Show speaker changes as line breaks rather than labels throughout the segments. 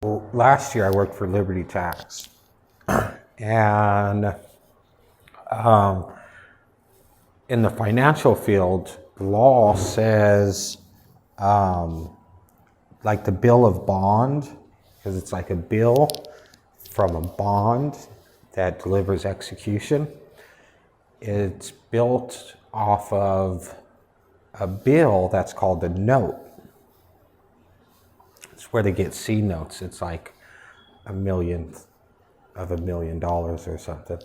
Well, last year I worked for Liberty Tax, and in the financial field, the law says, like the bill of bond, because it's like a bill from a bond that delivers execution. It's built off of a bill that's called a note. It's where they get C notes. It's like a millionth of $1 million or something.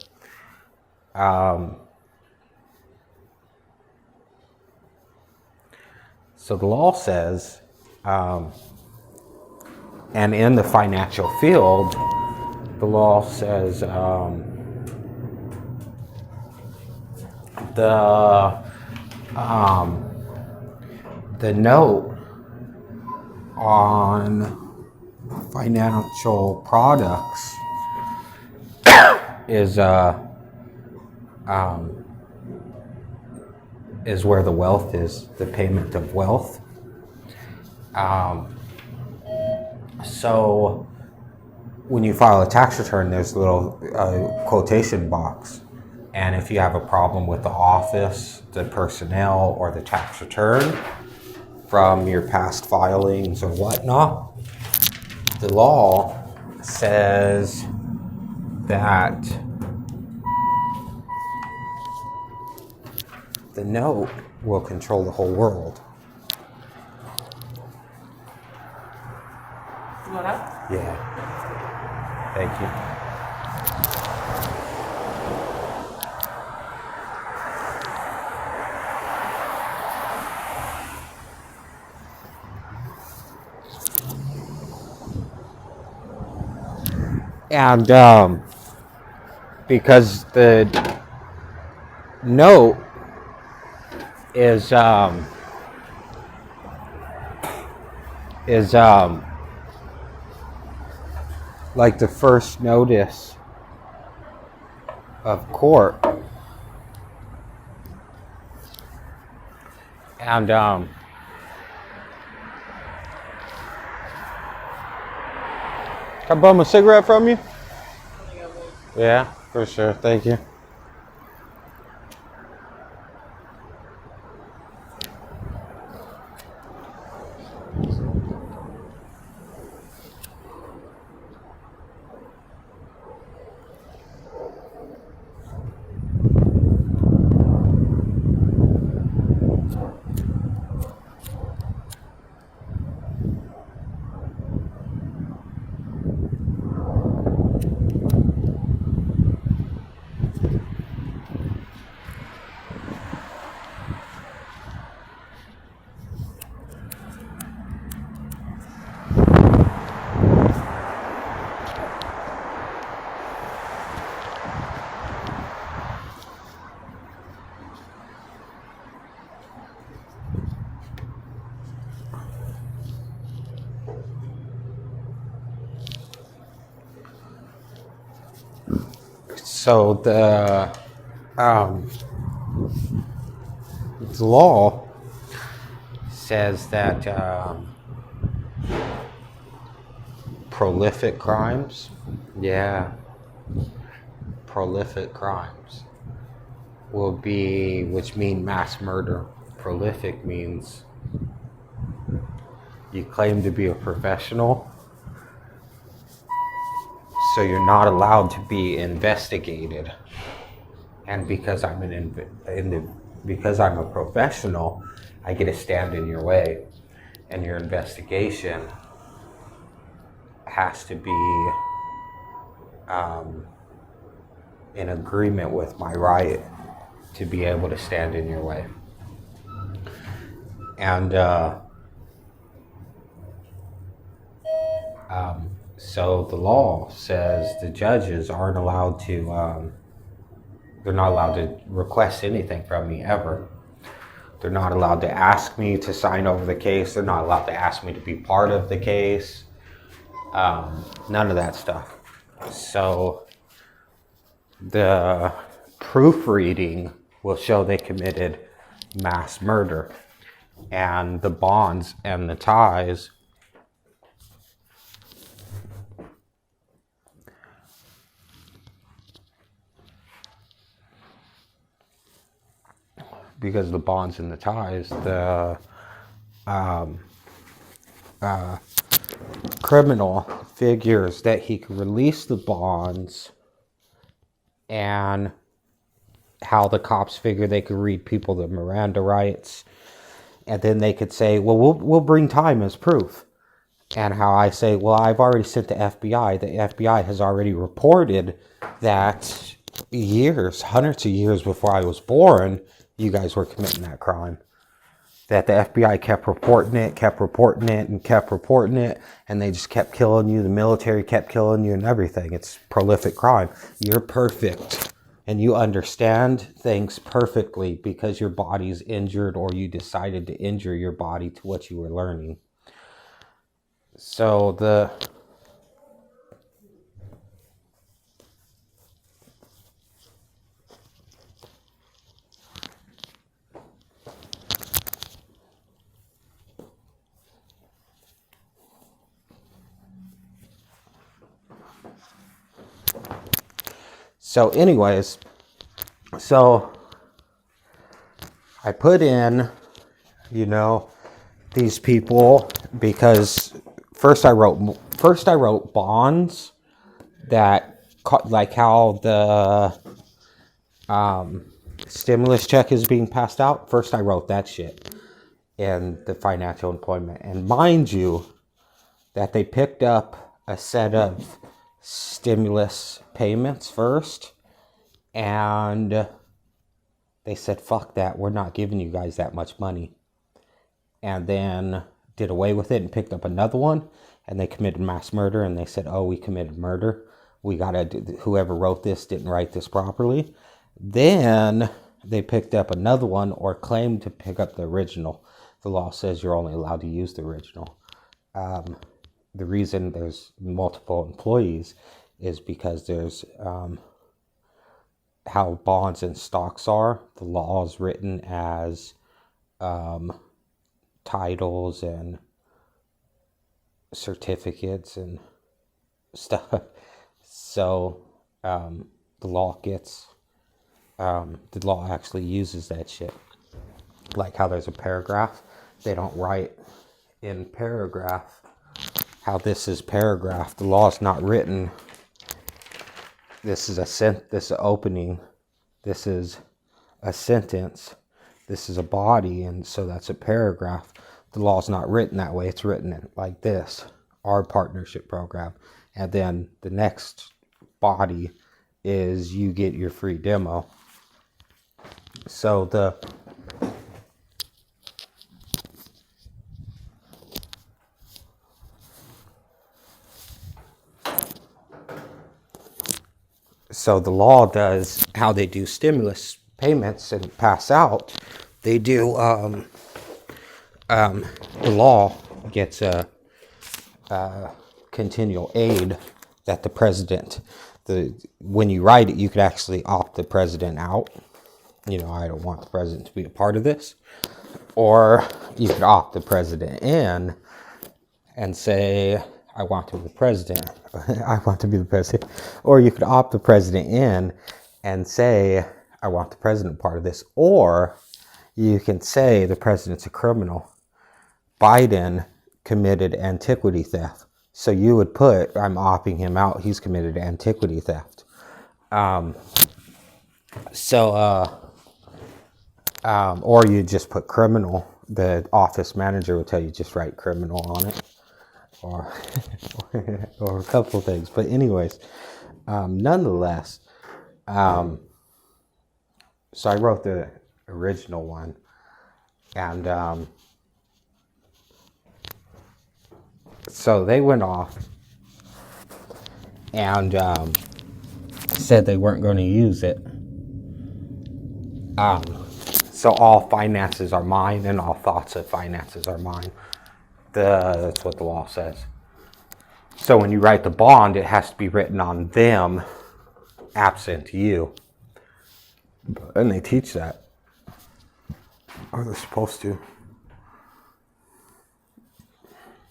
So the law says, and in the financial field, the law says the note on financial products is where the wealth is, the payment of wealth. So when you file a tax return, there's a little quotation box. And if you have a problem with the office, the personnel, or the tax return from your past filings or whatnot, the law says that the note will control the whole world.
You want up?
Yeah. Thank you. And because the note is like the first notice of court, and can I bum a cigarette from you? Yeah, for sure. Thank you. So the law says that prolific crimes, prolific crimes will be, which mean mass murder. Prolific means you claim to be a professional, so you're not allowed to be investigated. And because I'm because I'm a professional, I get to stand in your way, and your investigation has to be in agreement with my right to be able to stand in your way. And so the law says the judges aren't allowed to, they're not allowed to request anything from me ever. They're not allowed to ask me to sign over the case. They're not allowed to ask me to be part of the case. None of that stuff. So the proofreading will show they committed mass murder, and the bonds and the ties because of the bonds and the ties, the criminal figures that he could release the bonds, and how the cops figure they could read people the Miranda rights, and then they could say, well, we'll bring time as proof. And how I say, well, I've already sent the FBI. The FBI has already reported that hundreds of years before I was born, you guys were committing that crime. That the FBI kept reporting it, and they just kept killing you. The military kept killing you and everything. It's prolific crime. You're perfect, and you understand things perfectly because your body's injured, or you decided to injure your body to what you were learning. So anyways, I put in, these people because first I wrote bonds that, like how the stimulus check is being passed out. First I wrote that shit in the financial employment. And mind you, that they picked up a set of stimulus payments first, and they said, fuck that, we're not giving you guys that much money. And then did away with it and picked up another one, and they committed mass murder, and they said, oh, we committed murder. Whoever wrote this didn't write this properly. Then they picked up another one, or claimed to pick up the original. The law says you're only allowed to use the original. The reason there's multiple employees is because there's how bonds and stocks are. The law is written as titles and certificates and stuff. So the law actually uses that shit. Like how there's a paragraph, they don't write in paragraph how this is paragraph. The law is not written. This is this is an opening. This is a sentence. This is a body, and so that's a paragraph. The law is not written that way. It's written like this, our partnership program. And then the next body is you get your free demo. So the law does how they do stimulus payments and pass out. They do, the law gets a continual aid that the president, when you write it, you could actually opt the president out. I don't want the president to be a part of this. Or you could opt the president in and say, I want to be the president. I want to be the president. Or you could opt the president in and say, I want the president part of this. Or you can say the president's a criminal. Biden committed antiquity theft. So you would put, I'm opting him out. He's committed antiquity theft. Or you just put criminal. The office manager will tell you just write criminal on it. Or a couple of things. But anyways, nonetheless, so I wrote the original one, and so they went off and said they weren't going to use it. So all finances are mine, and all thoughts of finances are mine. That's what the law says. So when you write the bond, it has to be written on them, absent you. And they teach that. Or they're supposed to.